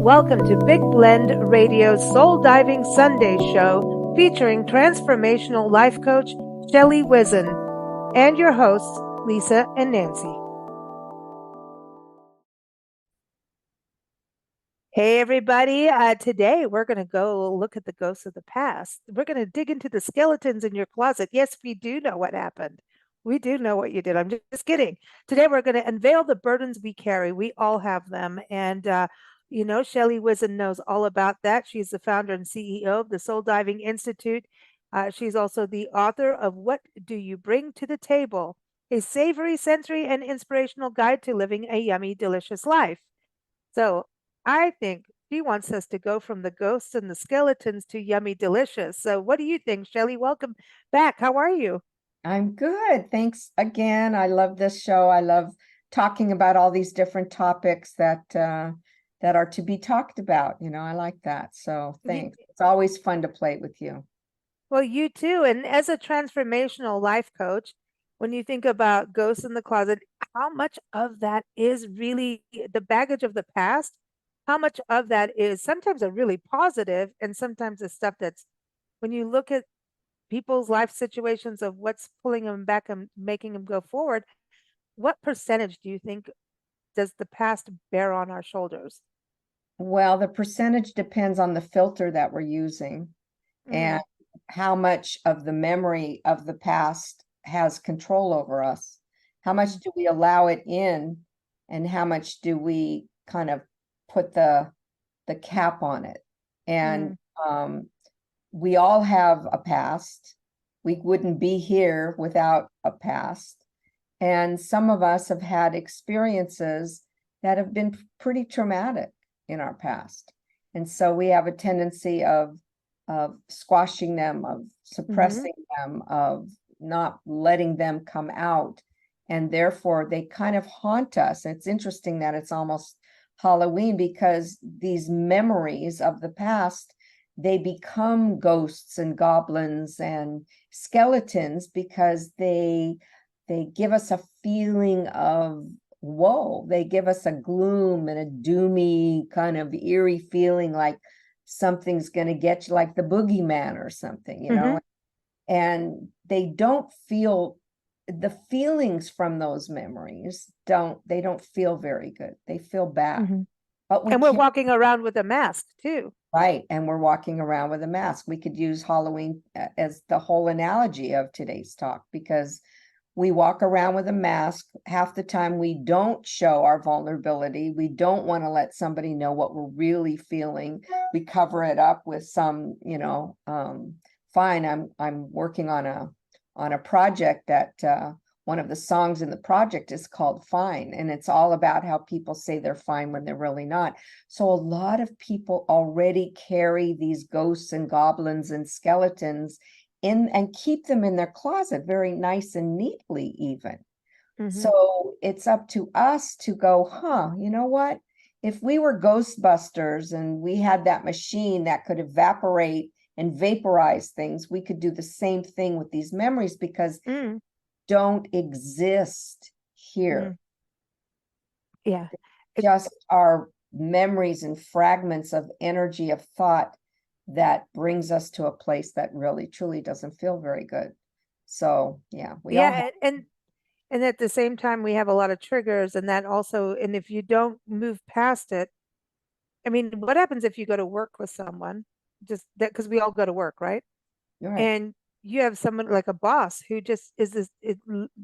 Welcome to Big Blend Radio's Soul Diving Sunday show featuring transformational life coach Shelley Whizin and your hosts Lisa and Nancy. Hey everybody, today we're going to go look at the ghosts of the past. We're going to dig into the skeletons in your closet. Yes, we do know what happened. We do know what you did. I'm just kidding. Today we're going to unveil the burdens we carry. We all have them. And, Shelley Whizin knows all about that. She's the founder and CEO of the Soul Diving Institute. She's also the author of What Do You Bring to the Table? A savory, sensory, and inspirational guide to living a yummy, delicious life. So I think she wants us to go from the ghosts and the skeletons to yummy delicious. So what do you think, Shelley? Welcome back. How are you? I'm good. Thanks again. I love this show. I love talking about all these different topics that are to be talked about. I like that. So thanks. It's always fun to play with you. Well, you too. And as a transformational life coach, when you think about ghosts in the closet, how much of that is really the baggage of the past? How much of that is sometimes a really positive and sometimes the stuff that's when you look at people's life situations of what's pulling them back and making them go forward, what percentage do you think does the past bear on our shoulders? Well, the percentage depends on the filter that we're using and how much of the memory of the past has control over us. How much do we allow it in, and how much do we kind of put the cap on it? And we all have a past. We wouldn't be here without a past. And some of us have had experiences that have been pretty traumatic in our past. And so we have a tendency of squashing them, of suppressing them, of not letting them come out. And therefore they kind of haunt us. It's interesting that it's almost Halloween because these memories of the past, they become ghosts and goblins and skeletons because they give us a feeling of woe. They give us a gloom and a doomy kind of eerie feeling like something's going to get you, like the boogeyman or something, and they don't feel the feelings from those memories. They don't feel very good. They feel bad. But we're walking around with a mask too. Right. And we're walking around with a mask. We could use Halloween as the whole analogy of today's talk because we walk around with a mask. Half the time we don't show our vulnerability. We don't want to let somebody know what we're really feeling. We cover it up with some, fine. I'm working on a project that one of the songs in the project is called Fine, and it's all about how people say they're fine when they're really not. So a lot of people already carry these ghosts and goblins and skeletons in and keep them in their closet very nice and neatly even. So it's up to us to go, you know what? If we were Ghostbusters and we had that machine that could evaporate and vaporize things, we could do the same thing with these memories because don't exist here. Yeah. Just our memories and fragments of energy of thought that brings us to a place that really truly doesn't feel very good. So yeah, we all have. And at the same time we have a lot of triggers and that also, and if you don't move past it, I mean, what happens if you go to work with someone just that because we all go to work, right? And you have someone like a boss who just is this, it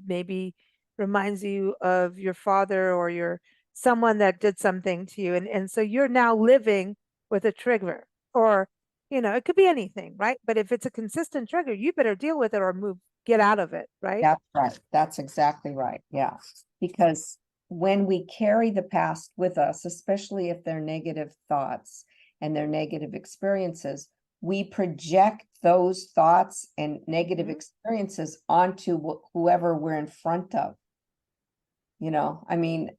maybe reminds you of your father or your someone that did something to you. And so you're now living with a trigger or, it could be anything, right? But if it's a consistent trigger, you better deal with it or get out of it, right? That's right. That's exactly right. Yeah. Because when we carry the past with us, especially if they're negative thoughts and they're negative experiences, we project those thoughts and negative experiences onto whoever we're in front of. I mean,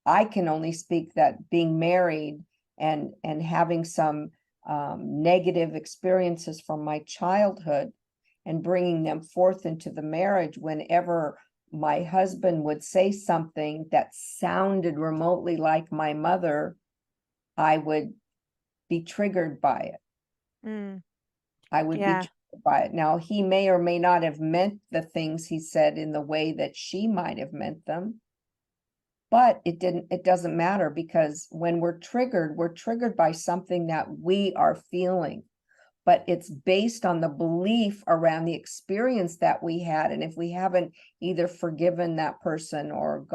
I can only speak that being married and having some negative experiences from my childhood and bringing them forth into the marriage whenever my husband would say something that sounded remotely like my mother, I would be triggered by it. Mm, I would be yeah. triggered by it. Now, he may or may not have meant the things he said in the way that she might have meant them, but it doesn't matter, because when we're triggered by something that we are feeling, but it's based on the belief around the experience that we had. And if we haven't either forgiven that person or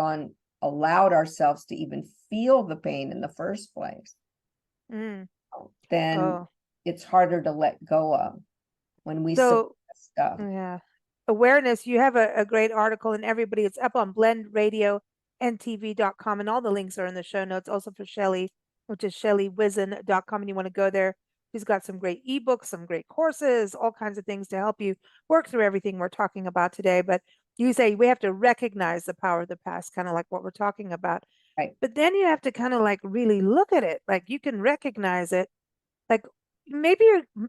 allowed ourselves to even feel the pain in the first place, Mm. then Oh, it's harder to let go of when we suppress so stuff. yeah. Awareness, you have a great article, and everybody, it's up on blendradioandtv.com, and all the links are in the show notes, also for Shelley, which is shelleywhizin.com, and you want to go there. She's got some great ebooks, some great courses, all kinds of things to help you work through everything we're talking about today. But you say we have to recognize the power of the past, kind of like what we're talking about. Right. But then you have to kind of like really look at it. Like you can recognize it. Like maybe you're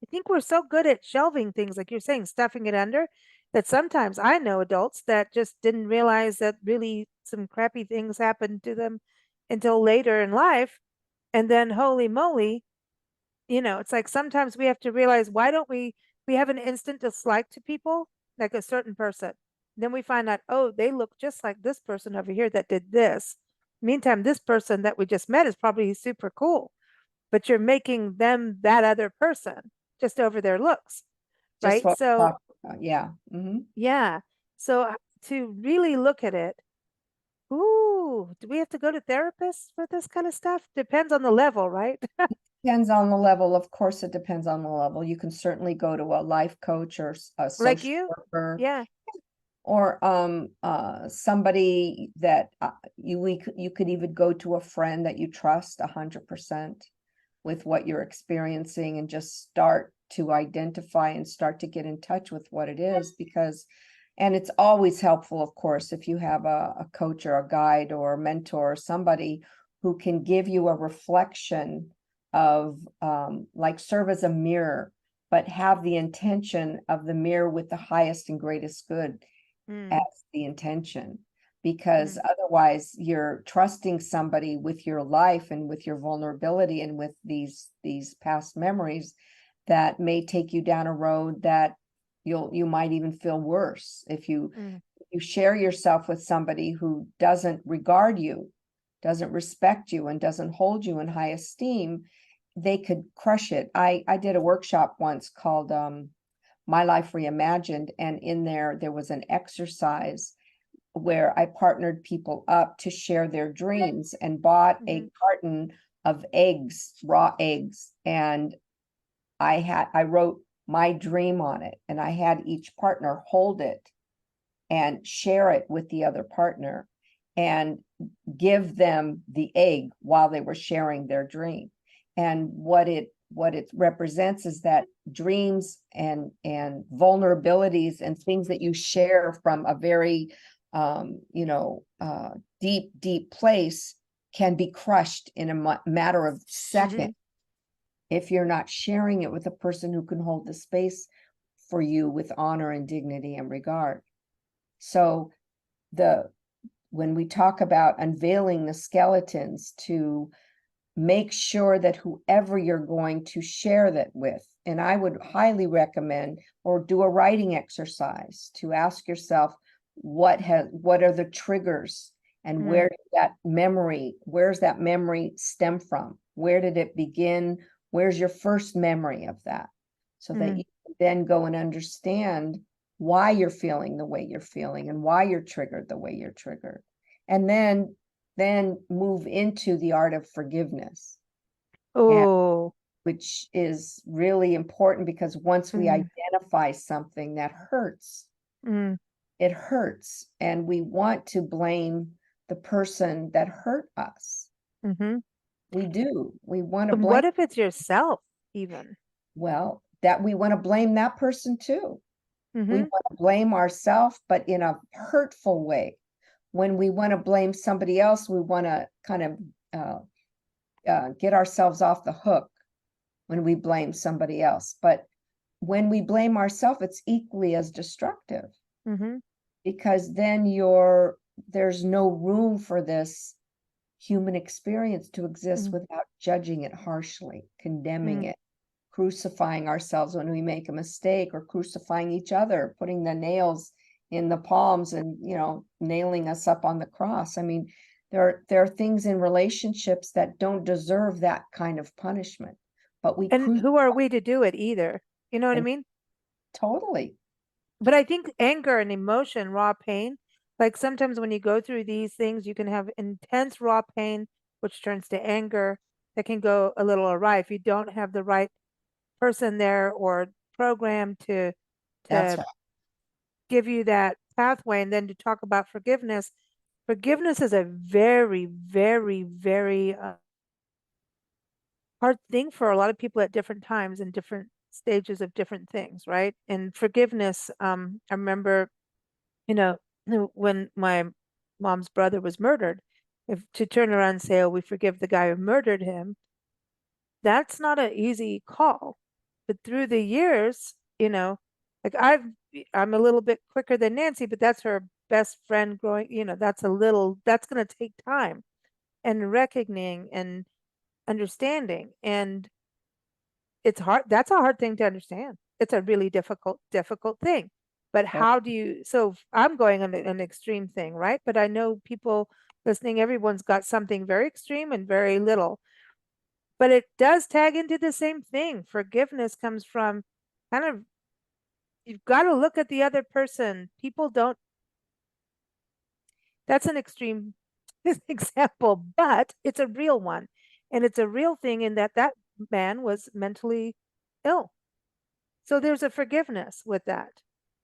I think we're so good at shelving things, like you're saying, stuffing it under, that sometimes I know adults that just didn't realize that really some crappy things happened to them until later in life. And then, holy moly, it's like sometimes we have to realize, why don't we have an instant dislike to people, like a certain person. Then we find out, oh, they look just like this person over here that did this. Meantime, this person that we just met is probably super cool, but you're making them that other person just over their looks, Just right? what we're So, talking about. Yeah. yeah. So to really look at it, ooh, do we have to go to therapists for this kind of stuff? Depends on the level, right? Depends on the level. Of course, it depends on the level. You can certainly go to a life coach or a Like social you? worker, Yeah. or somebody that you could even go to a friend that you trust 100% with what you're experiencing, and just start to identify and start to get in touch with what it is. Because and it's always helpful, of course, if you have a coach or a guide or a mentor or somebody who can give you a reflection of, like, serve as a mirror, but have the intention of the mirror with the highest and greatest good as Mm, the intention. Because mm, otherwise you're trusting somebody with your life and with your vulnerability and with these past memories that may take you down a road that you might even feel worse. If mm, you share yourself with somebody who doesn't regard you, doesn't respect you, and doesn't hold you in high esteem, they could crush it. I did a workshop once called My Life Reimagined, and in there was an exercise where I partnered people up to share their dreams, and bought a mhm, carton of eggs, raw eggs, and I wrote my dream on it, and I had each partner hold it and share it with the other partner, and give them the egg while they were sharing their dream. And what it represents is that dreams and vulnerabilities and things that you share from a very deep place can be crushed in a matter of seconds mhm. if you're not sharing it with a person who can hold the space for you with honor and dignity and regard. So the when we talk about unveiling the skeletons, to make sure that whoever you're going to share that with, and I would highly recommend, or do a writing exercise to ask yourself, what are the triggers, and Mm, where's that memory stem from? Where did it begin? Where's your first memory of that? So that mm, you can then go and understand why you're feeling the way you're feeling, and why you're triggered the way you're triggered. And then move into the art of forgiveness, and oh, which is really important, because once we mm, identify something that hurts, mm, it hurts, and we want to blame the person that hurt us. mhm. We do. We want to And blame, what if it's yourself, even? well, that we want to blame that person too. We Mm-hmm. want to blame ourselves, but in a hurtful way. When we want to blame somebody else, we want to kind of get ourselves off the hook when we blame somebody else. But when we blame ourselves, it's equally as destructive, Mm-hmm. because then there's no room for this human experience to exist Mm, without judging it harshly, condemning mm. it, crucifying ourselves when we make a mistake, or crucifying each other, putting the nails in the palms and, nailing us up on the cross. I mean, there are things in relationships that don't deserve that kind of punishment, but we And crucify who are we to do it either? You know what I and mean? totally. But I think anger and emotion, raw pain, like sometimes when you go through these things, you can have intense raw pain, which turns to anger that can go a little awry if you don't have the right person there or program That's to right. give you that pathway. And then to talk about forgiveness, forgiveness is a very, very, very hard thing for a lot of people at different times and different stages of different things, right? And forgiveness, I remember, you know, when my mom's brother was murdered, if to turn around and say, "Oh, we forgive the guy who murdered him," that's not an easy call. But through the years, like I'm a little bit quicker than Nancy, but that's her best friend growing, that's going to take time and reckoning and understanding. And it's hard. That's a hard thing to understand. It's a really difficult thing. But Oh, how do you, so I'm going on an extreme thing, right? But I know people listening, everyone's got something very extreme and very little. But it does tag into the same thing. Forgiveness comes from kind of, you've got to look at the other person. People don't, that's an extreme example, but it's a real one. And it's a real thing in that that man was mentally ill. So there's a forgiveness with that.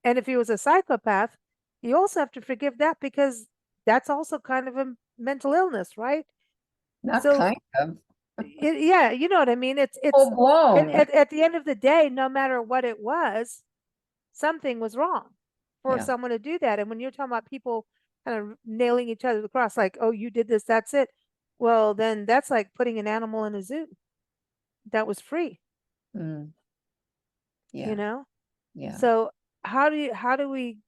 And if he was a psychopath, you also have to forgive that because that's also kind of a mental illness, right? not So kind of. yeah, you know what I mean? It's Full at, blown. at, at the end of the day, no matter what it was, something was wrong for Yeah. someone to do that. And when you're talking about people kind of nailing each other to the cross, like, oh, you did this, that's it. Well, then that's like putting an animal in a zoo that was free, Mm, you yeah. know? Yeah. So how do we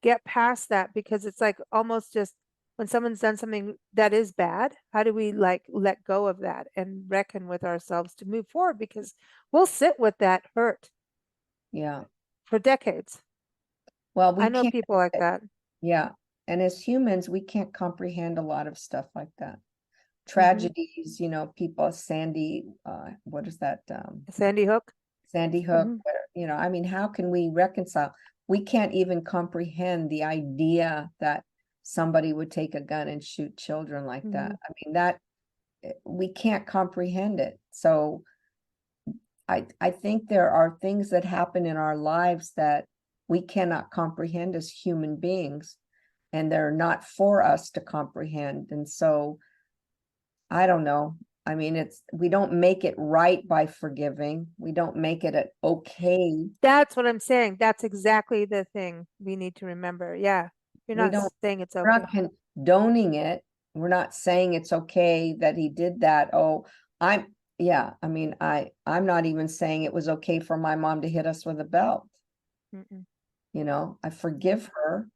get past that? Because it's like almost just when someone's done something that is bad, how do we like let go of that and reckon with ourselves to move forward? Because we'll sit with that hurt Yeah. for decades. Well, we I know can't. people like that. Yeah. And as humans, we can't comprehend a lot of stuff like that. Hmm. Tragedies, people, what is that? Sandy Hook. Sandy Hook, Hmm. I mean, how can we reconcile? We can't even comprehend the idea that somebody would take a gun and shoot children like Hmm. that. I mean, we can't comprehend it. So I think there are things that happen in our lives that we cannot comprehend as human beings, and they're not for us to comprehend. And so I don't know. I mean, we don't make it right by forgiving. We don't make it okay. That's what I'm saying. That's exactly the thing we need to remember. Yeah. You're We not don't, saying it's we're okay. not condoning it. We're not saying it's okay that he did that. Oh, yeah, I mean, I'm not even saying it was okay for my mom to hit us with a belt. Mm-mm. I forgive her,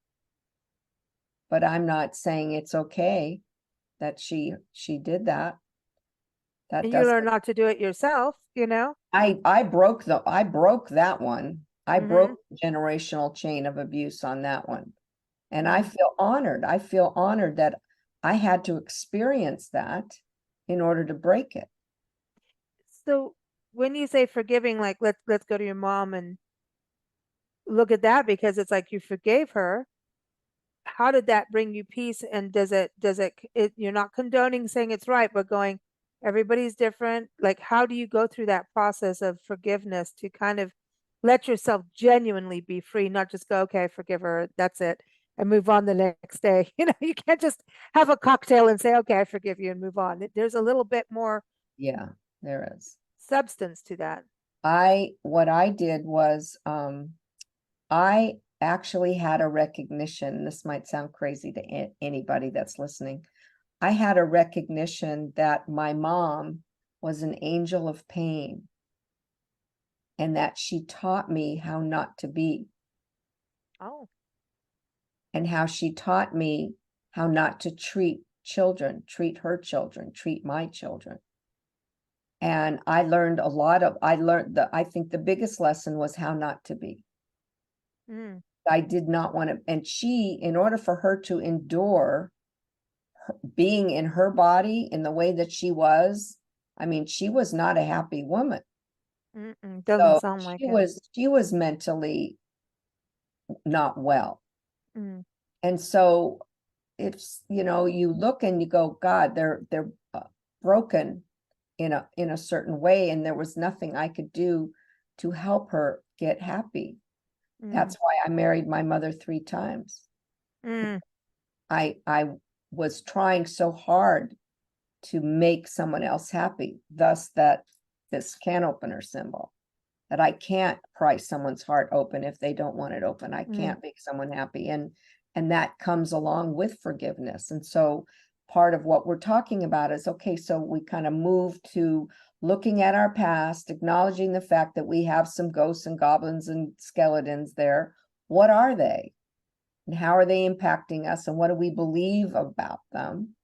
but I'm not saying it's okay that she did that. That And you doesn't, learn not to do it yourself. I broke that one. I Hmm. broke the generational chain of abuse on that one. And I Hmm. feel honored. I feel honored that I had to experience that in order to break it. So when you say forgiving, like let's go to your mom and look at that because it's like you forgave her. How did that bring you peace? And you're not condoning saying it's right, but going, everybody's different. Like, how do you go through that process of forgiveness to kind of let yourself genuinely be free, not just go, okay, I forgive her, that's it, and move on the next day. You can't just have a cocktail and say, okay, I forgive you and move on. There's a little bit more Yeah, there is. substance to that. What I did was, I actually had a recognition. This might sound crazy to anybody that's listening. I had a recognition that my mom was an angel of pain, and that she taught me how not to be, Oh. and how she taught me how not to treat children, treat her children, treat my children. And I learned a lot of, I think the biggest lesson was how not to be. Mm, I did not want to, and she, in order for her to endure being in her body in the way that she was, I mean, she was not a happy woman. doesn't So sound like it. she was mentally not well. Mm, And so it's, you look and you go, God, they're broken in a certain way, and there was nothing I could do to help her get happy. mm, That's why I married my mother 3 times. mm, I was trying so hard to make someone else happy, thus that this can opener symbol, that I can't pry someone's heart open if they don't want it open. I mm, can't make someone happy. And that comes along with forgiveness. And so part of what we're talking about is, okay, so we kind of move to looking at our past, acknowledging the fact that we have some ghosts and goblins and skeletons there. What are they? And how are they impacting us? And what do we believe about them?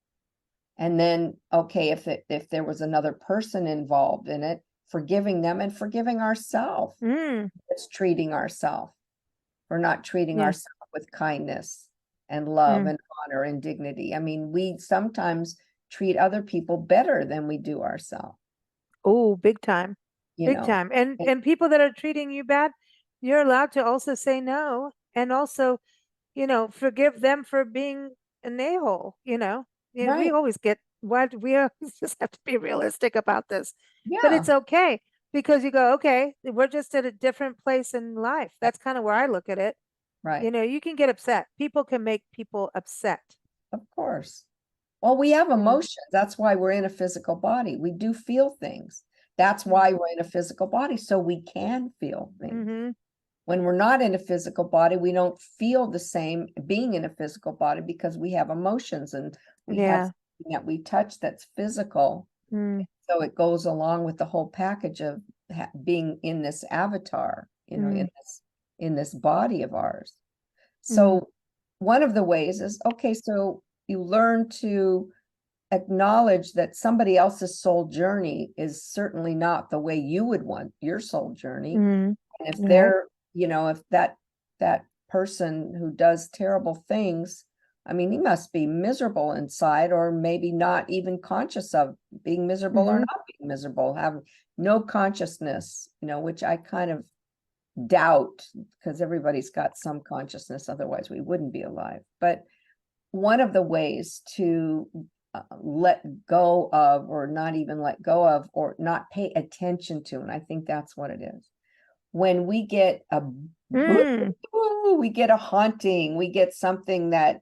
And then, okay, if there was another person involved in it, forgiving them and forgiving ourselves. mm. It's treating ourselves. We're not treating Yeah. ourselves with kindness and love Mm. and honor and dignity. I mean, we sometimes treat other people better than we do ourselves, Oh, big time. you Big know. time. And And and people that are treating you bad, you're allowed to also say no and also, forgive them for being an a-hole, you know. We right. always get what we always just have to be realistic about this. But Yeah. it's okay because you go, okay, we're just at a different place in life. That's kind of where I look at it. Right. You can get upset. People can make people upset. Of course. Well, we have Mm, emotions. That's why we're in a physical body. We do feel things. That's mm, why we're in a physical body, so we can feel things. mm-hmm. When we're not in a physical body, we don't feel the same being in a physical body because we have emotions and we have Yeah. something that we touch that's physical. Mm, So it goes along with the whole package of being in this avatar, mm, in this body of ours. mm, So one of the ways is, okay, so you learn to acknowledge that somebody else's soul journey is certainly not the way you would want your soul journey. mm. And if Right. if that person who does terrible things, I mean, he must be miserable inside, or maybe not even conscious of being miserable or Mm-hmm. not being miserable, have no consciousness, which I kind of doubt, because everybody's got some consciousness, otherwise we wouldn't be alive. But one of the ways to let go of, or not even let go of, or not pay attention to, and I think that's what it is, when we get a boo, Mm, we get a haunting, we get something that,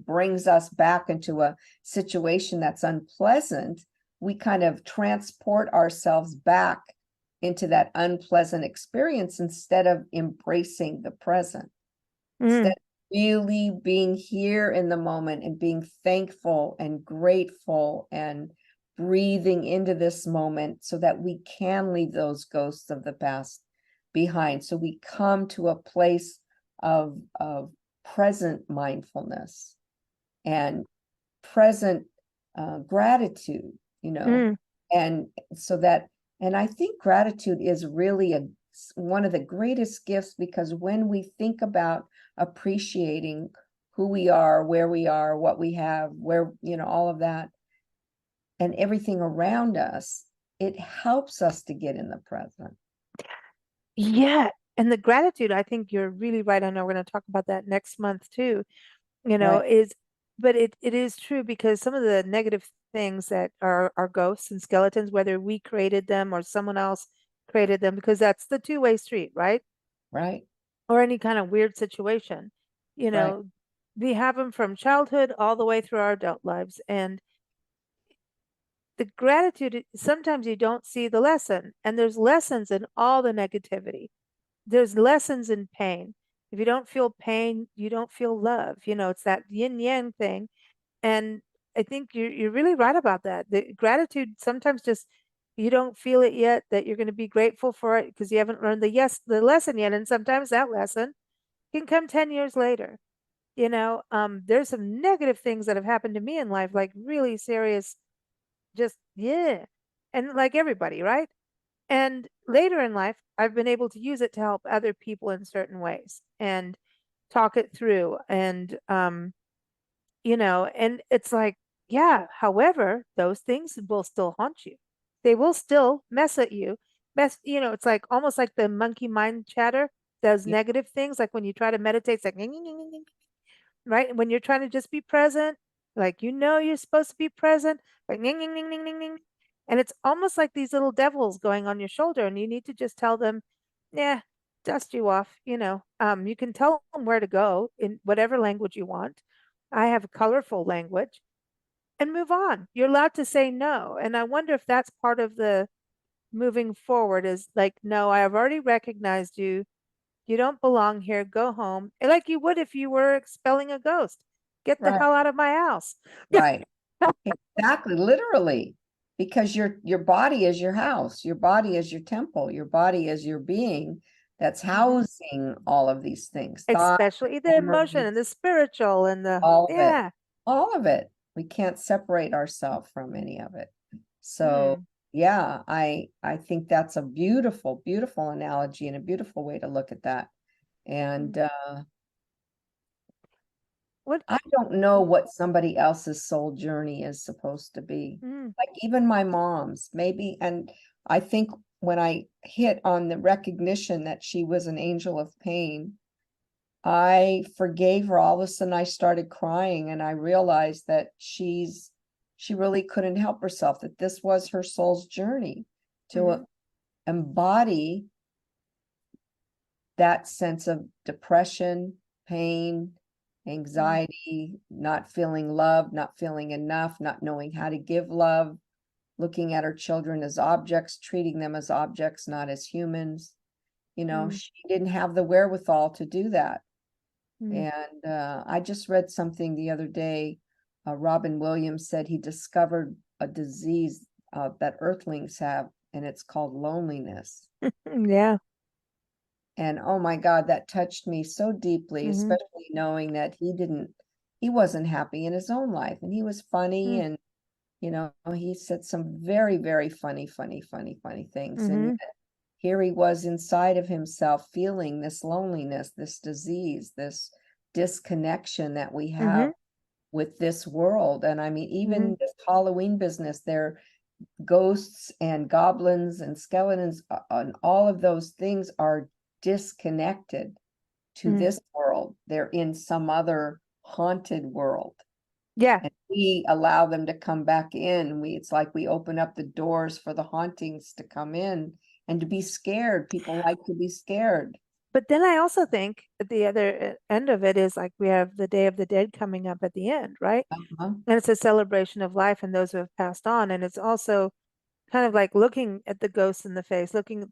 brings us back into a situation that's unpleasant, we kind of transport ourselves back into that unpleasant experience instead of embracing the present, instead mm, of really being here in the moment and being thankful and grateful and breathing into this moment so that we can leave those ghosts of the past behind. So we come to a place of present mindfulness and present gratitude, mm. and so that, and I think gratitude is really one of the greatest gifts, because when we think about appreciating who we are, where we are, what we have, where, all of that and everything around us, it helps us to get in the present. Yeah. And the gratitude, I think you're really right. I know we're going to talk about that next month too, Right, but it is true because some of the negative things that are ghosts and skeletons, whether we created them or someone else created them, because that's the two-way street, right? right, Or any kind of weird situation, you right. know, we have them from childhood all the way through our adult lives. And the gratitude, sometimes you don't see the lesson, and there's lessons in all the negativity. There's lessons in pain. If you don't feel pain, you don't feel love. It's that yin yang thing. And I think you're really right about that. The gratitude sometimes just you don't feel it yet that you're going to be grateful for it because you haven't learned the lesson yet. And sometimes that lesson can come 10 years later. There's some negative things that have happened to me in life, like really serious, just yeah. And like everybody, right? And later in life, I've been able to use it to help other people in certain ways and talk it through. And it's like, yeah, however, those things will still haunt you. They will still mess at you. It's like almost like the monkey mind chatter, those Yeah, negative things, like when you try to meditate, it's like, right? When you're trying to just be present, like you're supposed to be present, like ning, ning, ning, ning, ning, ning. And it's almost like these little devils going on your shoulder, and you need to just tell them, yeah, dust you off. You can tell them where to go in whatever language you want. I have a colorful language and move on. You're allowed to say no. And I wonder if that's part of the moving forward is like, no, I have already recognized you. You don't belong here. Go home. Like you would if you were expelling a ghost. Get the right, hell out of my house. Yeah. right. Exactly, literally, because your body is your house, your body is your temple, your body is your being that's Mhm. housing all of these things, thoughts, Especially the emotion and memories, the spiritual and the, all of it, yeah. all of it. We can't separate ourselves from any of it. So Hmm. yeah, I think that's a beautiful, beautiful analogy and a beautiful way to look at that. And Mm. What? I don't know what somebody else's soul journey is supposed to be. Mm, Like even my mom's, maybe, and I think when I hit on the recognition that she was an angel of pain, I forgave her. All of a sudden I started crying and I realized that she really couldn't help herself, that this was her soul's journey to hmm embody that sense of depression, pain, mm, anxiety, not feeling loved, not feeling enough, not knowing how to give love, looking at her children as objects, treating them as objects, not as humans. mm, She didn't have the wherewithal to do that. mm. And I just read something the other day. Robin Williams said he discovered a disease that earthlings have, and it's called loneliness. Yeah. And oh my God, that touched me so deeply, Hmm. especially knowing that he wasn't happy in his own life. And he was funny Mm, and, he said some very, very funny, funny, funny, funny things. And hmm yet here he was inside of himself feeling this loneliness, this disease, this disconnection that we hmm have with this world. And I mean, hmm even this Halloween business, there ghosts and goblins and skeletons and all of those things are disconnected to mm. this world. They're in some other haunted world. Yeah. And we allow them to come back in. It's like we open up the doors for the hauntings to come in and to be scared. People like to be scared. But then I also think at the other end of it is like we have the Day of the Dead coming up at the end, right? Uh-huh. And it's a celebration of life and those who have passed on. And it's also kind of like looking at the ghosts in the face, looking at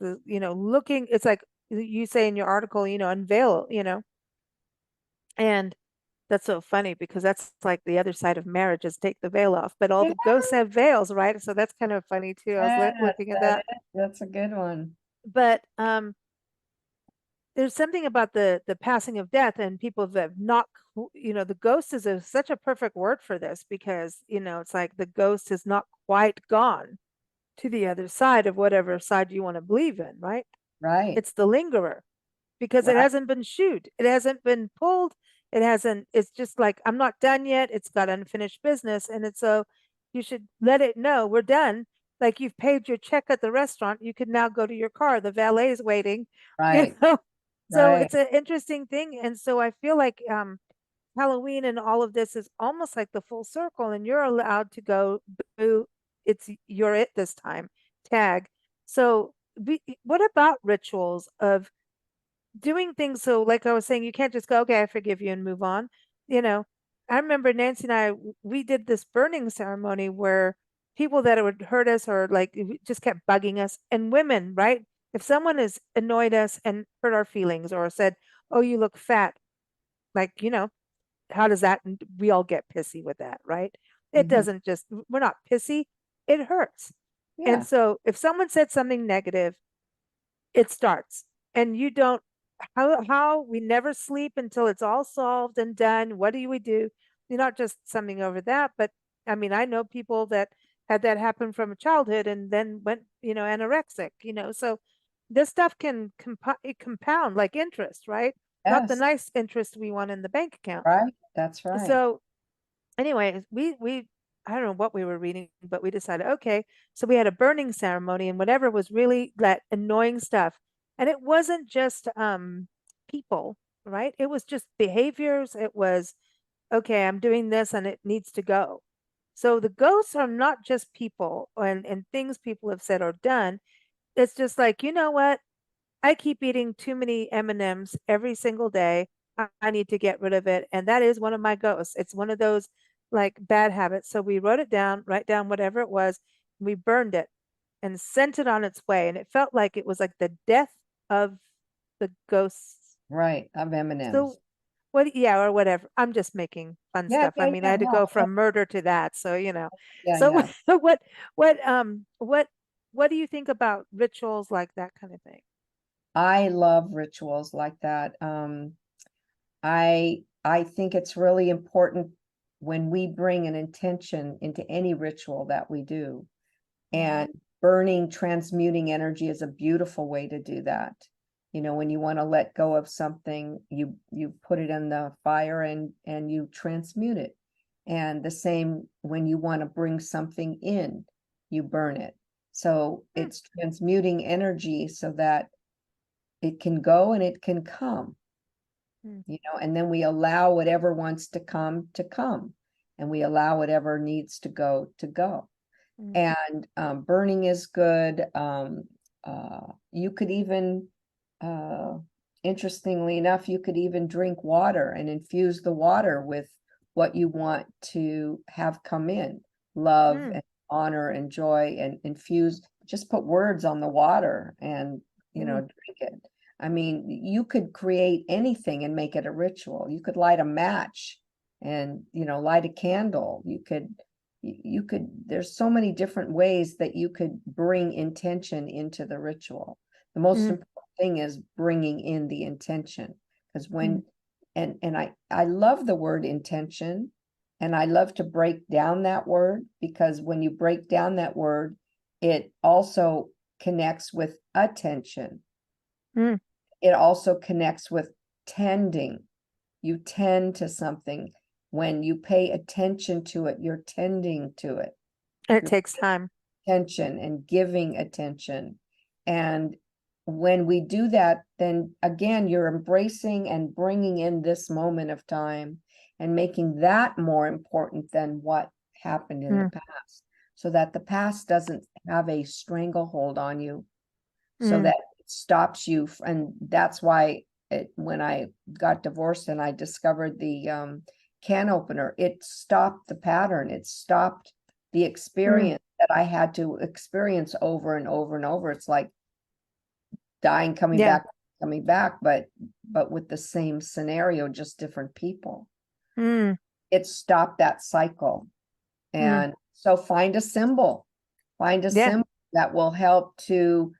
it's like you say in your article, unveil, and that's so funny because that's like the other side of marriage is take the veil off, but all Yeah, the ghosts have veils, right? So that's kind of funny too. I was yes, looking at that that, is. That's a good one. but there's something about the passing of death and people that have not, the ghost is such a perfect word for this because it's like the ghost is not quite gone to the other side of whatever side you want to believe in, right? Right, It's the lingerer because it right. hasn't been shooed, it hasn't been pulled, it hasn't. It's just like I'm not done yet. It's got unfinished business, and it's so you should let it know we're done. Like you've paid your check at the restaurant, you can now go to your car. The valet is waiting, you Right, know. So right. it's an interesting thing, and so I feel like Halloween and all of this is almost like the full circle, and you're allowed to go, boo, you're it this time, tag. So, what about rituals of doing things? So, like I was saying, you can't just go, okay, I forgive you and move on. You know, I remember Nancy and I, we did this burning ceremony where people that would hurt us or like just kept bugging us, and women, right? If someone has annoyed us and hurt our feelings or said, oh, you look fat, like, how does that, we all get pissy with that, right? It Mhm. doesn't just, we're not pissy, it hurts. And Yeah, so if someone said something negative, it starts and you don't. how we never sleep until it's all solved and done. What do we do? You're not just summing over that, but I mean, I know people that had that happen from childhood and then went, anorexic, so this stuff can compound like interest, right? Not the Yes, nice interest we want in the bank account. right. That's right. So anyways, we I don't know what we were reading, but we decided, okay, so we had a burning ceremony and whatever was really that annoying stuff. And it wasn't just people, right? It was just behaviors. It was, okay, I'm doing this and it needs to go. So the ghosts are not just people and things people have said or done. It's just like, you know what? I keep eating too many M&Ms every single day. I need to get rid of it. And that is one of my ghosts. It's one of those like bad habits. So we wrote it down, write down whatever it was, we burned it and sent it on its way. And it felt like it was like the death of the ghosts. Right. Of M&Ms. So what, yeah, or whatever. I'm just making fun Yeah, stuff. I yeah, mean, I yeah. had to No, go from murder to that. So, yeah, so yeah. what do you think about rituals like that kind of thing? I love rituals like that. I think it's really important when we bring an intention into any ritual that we do. Mm-hmm. And burning, transmuting energy is a beautiful way to do that. When you want to let go of something, you put it in the fire and you transmute it. And the same when you want to bring something in, you burn it. So it's transmuting energy so that it can go and it can come, and then we allow whatever wants to come, and we allow whatever needs to go. Mm-hmm. And burning is good. You could even, uh, interestingly enough, you could even drink water and infuse the water with what you want to have come in, love Mm, and honor and joy, and infuse, just put words on the water and, mm, drink it. I mean, you could create anything and make it a ritual. You could light a match and, light a candle. You could there's so many different ways that you could bring intention into the ritual. The most mm, important thing is bringing in the intention, because mm, when and I love the word intention, and I love to break down that word, because when you break down that word, it also connects with attention. mm. It also connects with tending. You tend to something. When you pay attention to it, you're tending to it. It You're takes time. attention and giving attention. And when we do that, then again, you're embracing and bringing in this moment of time and making that more important than what happened in the Mm, past, so that the past doesn't have a stranglehold on you, so mm, that it stops you. And that's why when I got divorced and I discovered the can opener, it stopped the pattern. It stopped the mm. experience that I had to experience over and over and over. It's like dying, Yeah. coming back, but with the same scenario, just different people. Mm, It stopped that cycle. mm. And so find a Yeah. symbol that will help to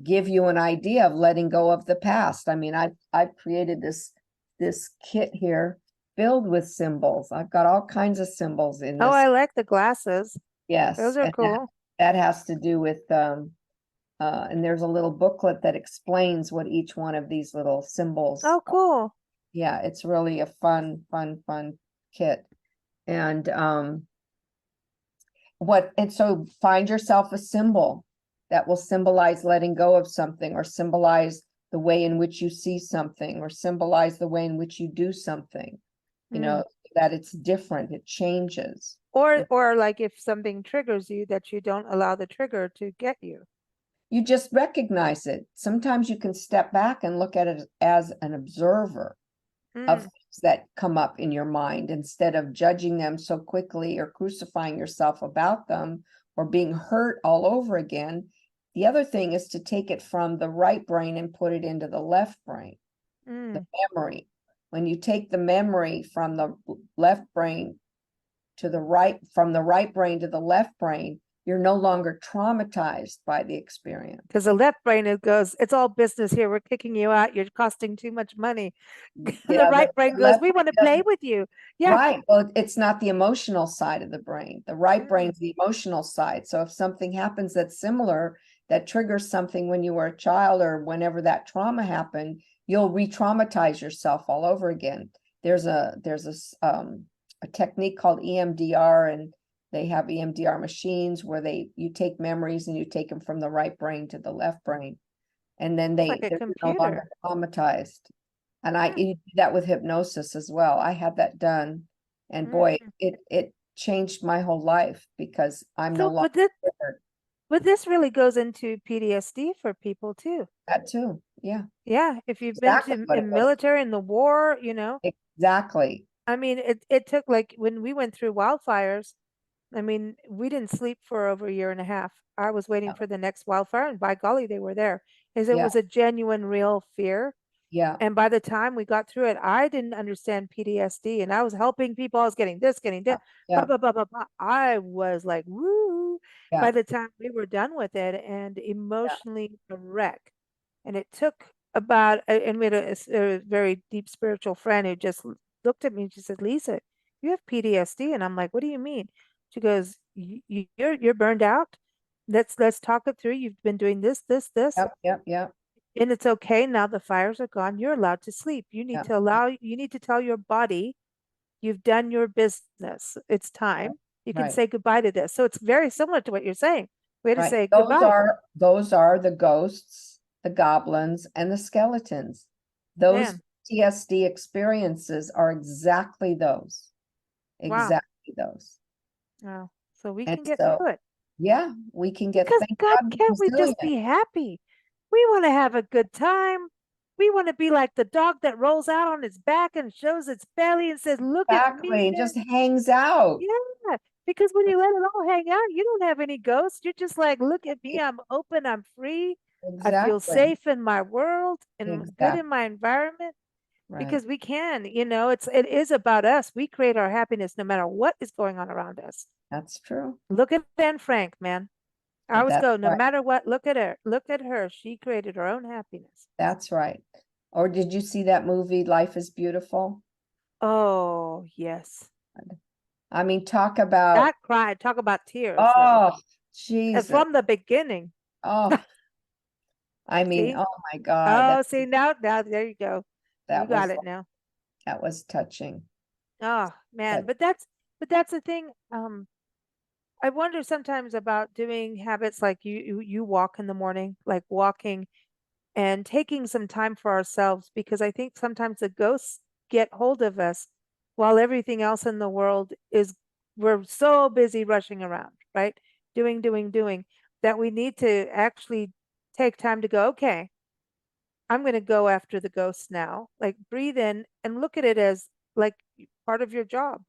give you an idea of letting go of the past. I mean, I've created this kit here filled with symbols. I've got all kinds of symbols in Oh, this. I like the glasses. Yes, Those are and that cool. that has to do with and there's a little booklet that explains what each one of these little symbols Oh, are. cool. Yeah, it's really a fun kit. And so find yourself a symbol that will symbolize letting go of something, or symbolize the way in which you see something, or symbolize the way in which you do something, Mm. that it's different, it changes. Or like if something triggers you, that you don't allow the trigger to get you. You just recognize it. Sometimes you can step back and look at it as an observer of Mm, things that come up in your mind, instead of judging them so quickly or crucifying yourself about them or being hurt all over again. The other thing is to take it from the right brain and put it into the left brain, the mm, memory. When you take the memory from the left brain to the right, from the right brain to the left brain, you're no longer traumatized by the experience. Because the left brain, it goes, it's all business here. We're kicking you out. You're costing too much money. And the Yeah, right brain the goes, left we want to brain play doesn't. with you. Yeah. Right. Well, it's not the emotional side of the brain. The right Mm, brain's the emotional side. So if something happens that's similar, that triggers something when you were a child or whenever that trauma happened, you'll re-traumatize yourself all over again. There's a technique called EMDR, and they have EMDR machines where you take memories and you take them from the right brain to the left brain, and then it's like a they're no longer computer. traumatized. And Mm, you do that with hypnosis as well. I had that done, and boy, mm. it changed my whole life because I'm no So, longer triggered. but this really goes into PTSD for people too. That too. Yeah, Yeah. If you've been exactly to what it in goes. military in the war, Exactly. I mean, it took like when we went through wildfires, I mean, we didn't sleep for over a year and a half. I was waiting Yeah, for the next wildfire, and by golly, they were there. Because it yeah, was a genuine, real fear. yeah, And by the time we got through it, I didn't understand PTSD, and I was helping people. I was getting this, getting that, blah, yeah, blah, blah, blah, blah. I was like, woo, by yeah, the time we were done with it, and yeah, emotionally a wreck. And it took about, and we had a very deep spiritual friend who just looked at me and she said, Lisa, you have PTSD. And I'm like, what do you mean? She goes, you're burned out. Let's talk it through. You've been doing this, this, this, yep, yep, yep, and it's okay. Now the fires are gone. You're allowed to sleep. yep, You need to tell your body you've done your business. It's yep. time. You can Right, say goodbye to this. So it's very similar to what you're saying. We had to right. say Those goodbye. are those are the ghosts, the goblins, and the skeletons. Those Man, PTSD experiences are exactly those. wow. Exactly those. Wow. So we And can get so, through it. yeah, we can get, Because thank God, God we're can't we just resilient. be happy? We want to have a good time. We want to be like the dog that rolls out on its back and shows its belly and says, look at Exactly. me. And just hangs out. Yeah. Because when you let it all hang out, you don't have any ghosts. You're just like, look at me. I'm open. I'm free. I feel Exactly. safe in my world and good in Exactly. my environment Right. because we can, it is about us. We create our happiness no matter what is going on around us. That's true. Look at Anne Frank, man. I always That's go, no right. matter what, look at her. Look at her. She created her own happiness. That's right. Or did you see that movie, Life is Beautiful? Oh, yes. I mean, talk about, That cried. Talk about tears, though. oh, And Jesus. from the beginning. Oh, I mean, See? oh my God, Oh, see, now, there you go. You that got was it now. that was touching. Oh, man. But But that's the thing. I wonder sometimes about doing habits like you walk in the morning, like walking and taking some time for ourselves because I think sometimes the ghosts get hold of us while everything else in the world is we're so busy rushing around, right? Doing, that we need to actually take time to go, okay, I'm going to go after the ghosts now. Like breathe in and look at it as like part of your job,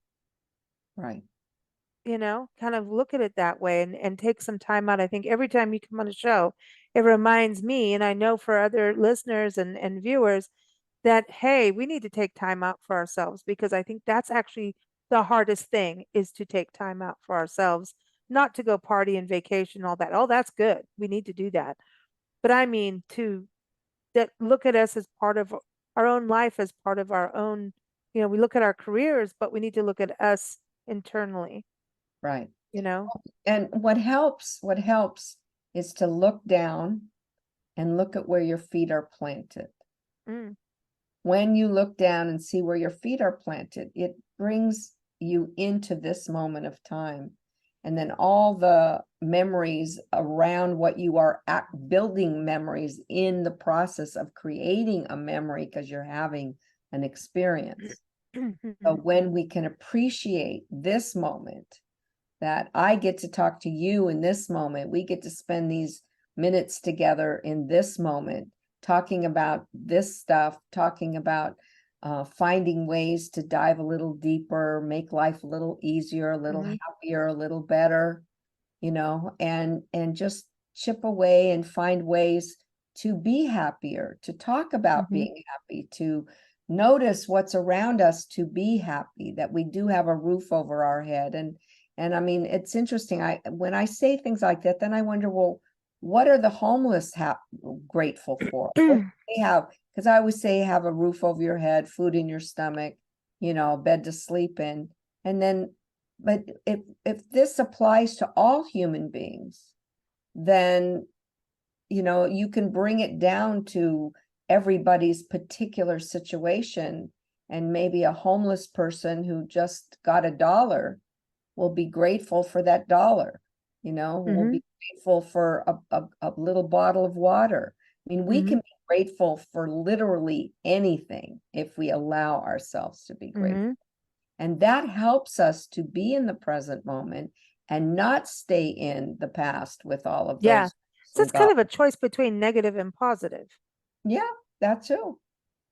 right, kind of look at it that way and take some time out. I think every time you come on a show, it reminds me, and I know for other listeners and viewers, that, hey, we need to take time out for ourselves because I think that's actually the hardest thing is to take time out for ourselves, not to go party and vacation, all that. Oh, that's good. We need to do that. But I mean, to that look at us as part of our own life, as part of our own, we look at our careers, but we need to look at us internally, right. you know? And what helps is to look down and look at where your feet are planted. Mm, When you look down and see where your feet are planted, it brings you into this moment of time. And then all the memories around what you are building memories in the process of creating a memory because you're having an experience. So when we can appreciate this moment, that I get to talk to you in this moment, we get to spend these minutes together in this moment talking about this stuff, talking about finding ways to dive a little deeper, make life a little easier, a little mhm, happier, a little better, and just chip away and find ways to be happier, to talk about mhm. being happy, to notice what's around us, to be happy, that we do have a roof over our head, And I mean, it's interesting. When I say things like that, then I wonder, well, what are the homeless grateful for? What do they have? Because I always say have a roof over your head, food in your stomach, a bed to sleep in. And then, but if this applies to all human beings, then you can bring it down to everybody's particular situation. And maybe a homeless person who just got $1 will be grateful for that dollar, will Hmm. be grateful for a little bottle of water. I mean, we Hmm. can be grateful for literally anything if we allow ourselves to be grateful. Hmm. And that helps us to be in the present moment and not stay in the past with all of Yeah. those So and it's kind God. of a choice between negative and positive. Yeah, that too.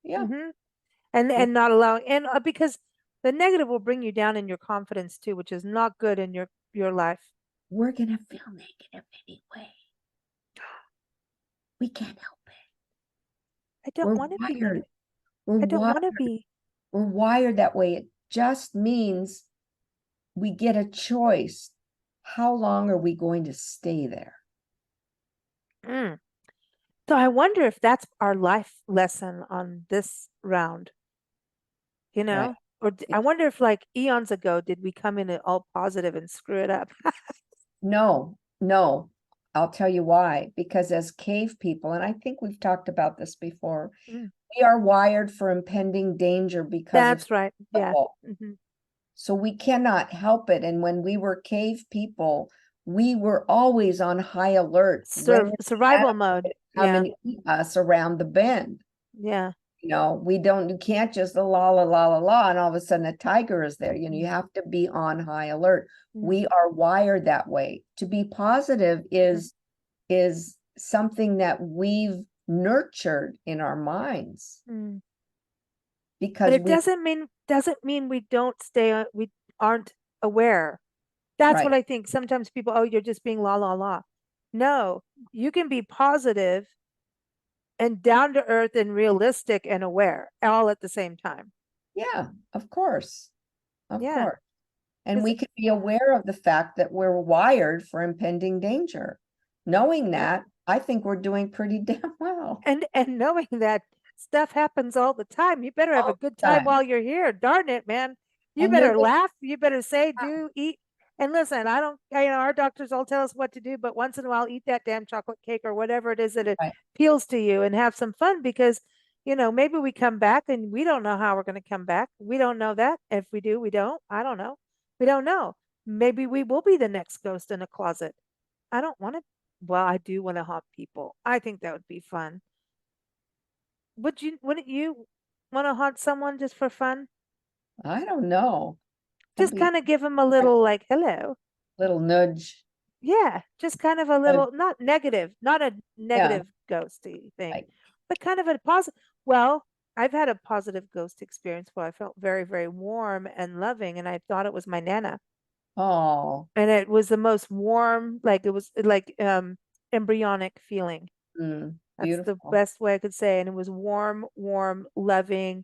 Yeah. Hmm. And not allowing, and because the negative will bring you down in your confidence too, which is not good in your life. We're gonna feel negative anyway. We can't help it. I don't We're want to be wired. negative. We're I don't wired. want to be. We're wired that way. It just means we get a choice. How long are we going to stay there? Mm. So I wonder if that's our life lesson on this round, you Right. know? Or I wonder if like eons ago, did we come in all positive and screw it up? No, no. I'll tell you why. Because as cave people, and I think we've talked about this before, Mm. we are wired for impending danger because of That's right. Yeah. survival. Hmm. So we cannot help it. And when we were cave people, we were always on high alert. When is the Survival animal mode. gonna come Yeah. and eat us around the bend? Yeah. You can't just la la la la la, and all of a sudden a tiger is there. You Mm. have to be on high alert. Mm. We are wired that way. To be positive Mm. is something that we've nurtured in our minds Mm. But because it we doesn't mean we don't we aren't aware. That's what right. I think. Sometimes people, oh, you're just being la la la. No, you can be positive and down to earth and realistic and aware all at the same time. Yeah, of course. Of Yeah. course. And Because we can be aware of the fact that we're wired for impending danger. Knowing yeah. that, I think we're doing pretty damn well And knowing that stuff happens all the time, you better have a all good the time time. while you're here. Darn it, man. You And you're better gonna, laugh. You better say, do, eat. And listen, I don't, our doctors all tell us what to do, but once in a while, eat that damn chocolate cake or whatever it is that it right. appeals to you and have some fun because, maybe we come back and we don't know how we're going to come back. We don't know that. If we do, we don't. I don't know. We don't know. Maybe we will be the next ghost in a closet. I don't want to. Well, I do want to haunt people. I think that would be fun. Wouldn't you want to haunt someone just for fun? I don't know. That'd Just be kind of give them a a little like, hello. little nudge. Yeah, just kind of a Nudge. little, not negative, not a Yeah, negative ghosty thing, like, but kind of a positive. Well, I've had a positive ghost experience where I felt very, very warm and loving, and I thought it was my Nana. oh, And it was the most warm, like it was like embryonic feeling. That's the beautiful. best way I could say. And it was warm, warm, loving,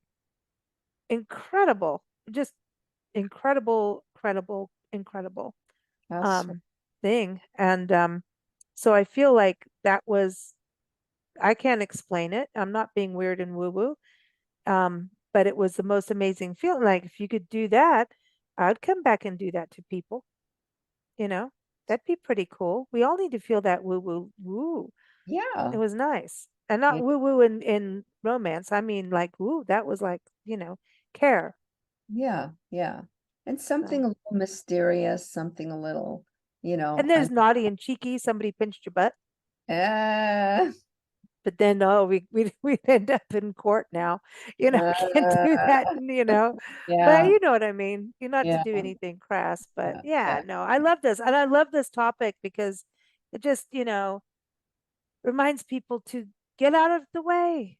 incredible, just incredible, incredible, incredible That's um thing. And so I feel like that was I can't explain it. I'm not being weird and woo-woo. But it was the most amazing feeling. Like if you could do that, I'd come back and do that to people, you know? That'd be pretty cool. We all need to feel that woo-woo woo. It yeah, was nice. And not yeah, woo-woo in romance. I mean like woo, that was like, care. yeah, yeah. And So something a little mysterious, something a little, and there's naughty and cheeky, somebody pinched your butt. uh, But then, oh, we end up in court now. We can't do uh, that, But yeah, you know what I mean. You're not to yeah, do anything crass, but yeah, yeah, yeah, no, I love this. And I love this topic because it just, reminds people to get out of the way.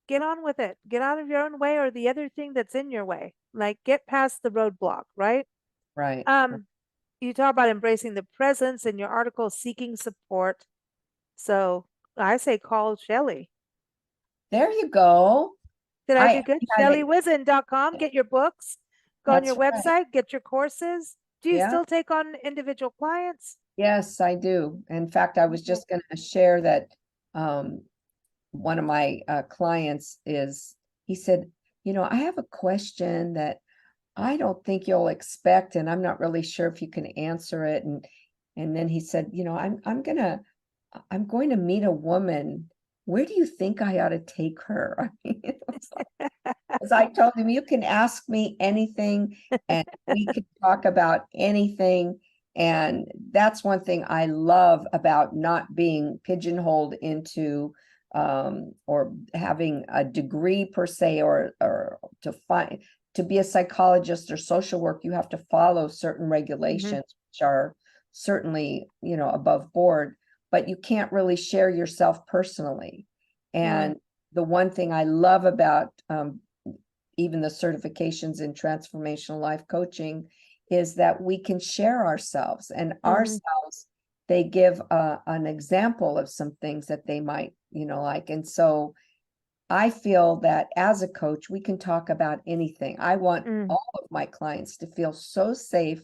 Get on with it. Get out of your own way or the other thing that's in your way. Like get past the roadblock, right? right. You talk about embracing the presence in your article, seeking support. So I say call Shelley. There you go. Did I I do good? had it. ShelleyWhizin.com. Get your books, go on your That's right. website, get your courses. Do you Yeah. still take on individual clients? Yes, I do. In fact, I was Okay. just going to share that um, one of my clients he said, I have a question that I don't think you'll expect, and I'm not really sure if you can answer it. And then he said, I'm going to meet a woman. Where do you think I ought to take her? I mean, it was like, as I told him, you can ask me anything and we can talk about anything. And that's one thing I love about not being pigeonholed into or having a degree per se, or to be a psychologist or social work, you have to follow certain Mhm. regulations, which are certainly, above board, but you can't really share yourself personally. Mm, And the one thing I love about even the certifications in transformational life coaching is that we can share ourselves, and mhm. ourselves, they give an example of some things that they might, like. And so I feel that as a coach, we can talk about anything. I want Mm. all of my clients to feel so safe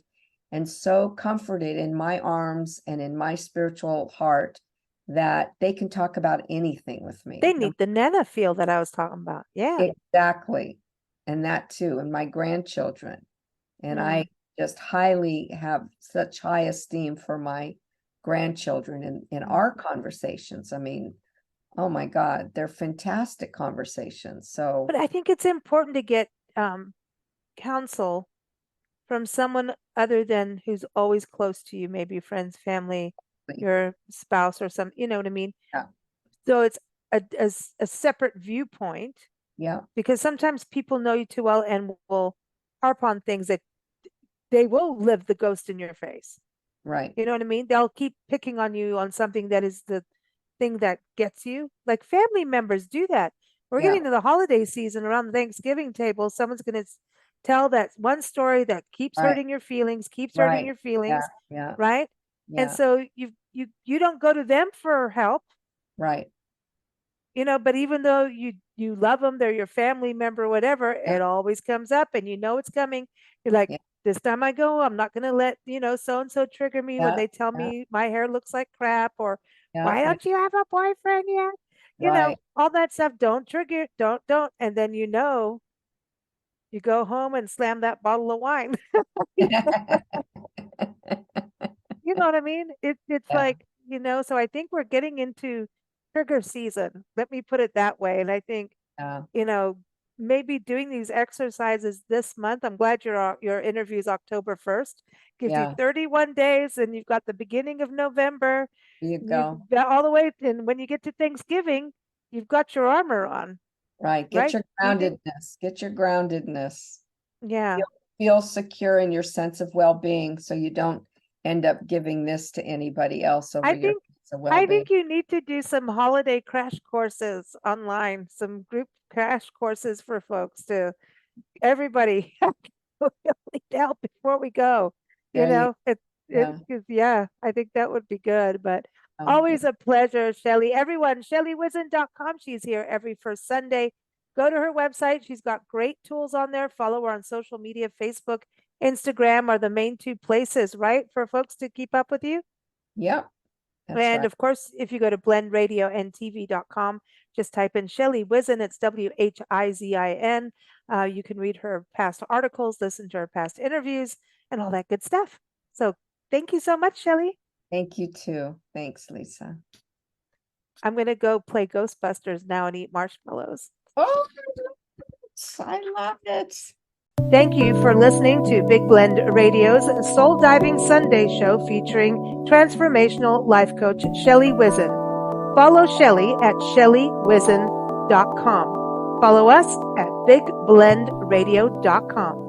and so comforted in my arms and in my spiritual heart that they can talk about anything with me. They No, need the Nana feel that I was talking about. Yeah. exactly. And that too, and my grandchildren. And I Mm. just highly have such high esteem for my grandchildren in Mm. our conversations. I mean, oh my God, they're fantastic conversations. So, But I think it's important to get um, counsel from someone other than who's always close to you, maybe friends, family, your spouse, or some, you know what I mean? yeah, So it's a separate viewpoint, yeah, because sometimes people know you too well and will harp on things that they will live the ghost in your face. right. You know what I mean? They'll keep picking on you on something that is the thing that gets you. Like family members do that. We're Yeah, getting to the holiday season around the Thanksgiving table. Someone's going to tell that one story that keeps right, hurting your feelings, keeps hurting right. your Yeah, feelings, yeah, right? And yeah, so you don't go to them for help, right. but even though you love them, they're your family member, whatever, Yeah, it always comes up and you know it's coming. You're like, yeah, this time I go, I'm not going to let, so and so trigger me when yeah, they tell yeah, me my hair looks like crap, or yeah, why yeah, don't you have a boyfriend yet? right. All that stuff. Don't trigger, don't. And then, you go home and slam that bottle of wine. You know what I mean? It's Yeah, like, so I think we're getting into trigger season. Let me put it that way. And I think, yeah, you know, maybe doing these exercises this month. I'm glad your interview is October 1st. Gives you yeah. 31 days, and you've got the beginning of November. There you And you've go. got all the way, and when you get to Thanksgiving, you've got your armor on, Right. Get right? your You do? groundedness. Get your groundedness. Yeah. Feel, feel secure in your sense of well-being so you don't end up giving this to anybody else over I your think sense of I well-being. think you need to do some holiday crash courses online, some group crash courses for folks to everybody really help before we go. There you, It yeah. yeah, I think that would be good. But Yeah. always a pleasure, Shelley. Everyone, ShelleyWhizin.com. She's here every first Sunday. Go to her website. She's got great tools on there. Follow her on social media. Facebook, Instagram are the main two places, right? For folks to keep up with you. Yep. That's And right. of course, if you go to blendradioandtv.com, just type in Shelley Whizin, it's Whizin. You can read her past articles, listen to her past interviews, and all that good stuff. So thank you so much, Shelley. Thank you too. Thanks, Lisa. I'm going to go play Ghostbusters now and eat marshmallows. Oh, I love it. Thank you for listening to Big Blend Radio's Soul Diving Sunday show featuring transformational life coach Shelley Whizin. Follow Shelley at ShelleyWhizin.com. Follow us at BigBlendRadio.com.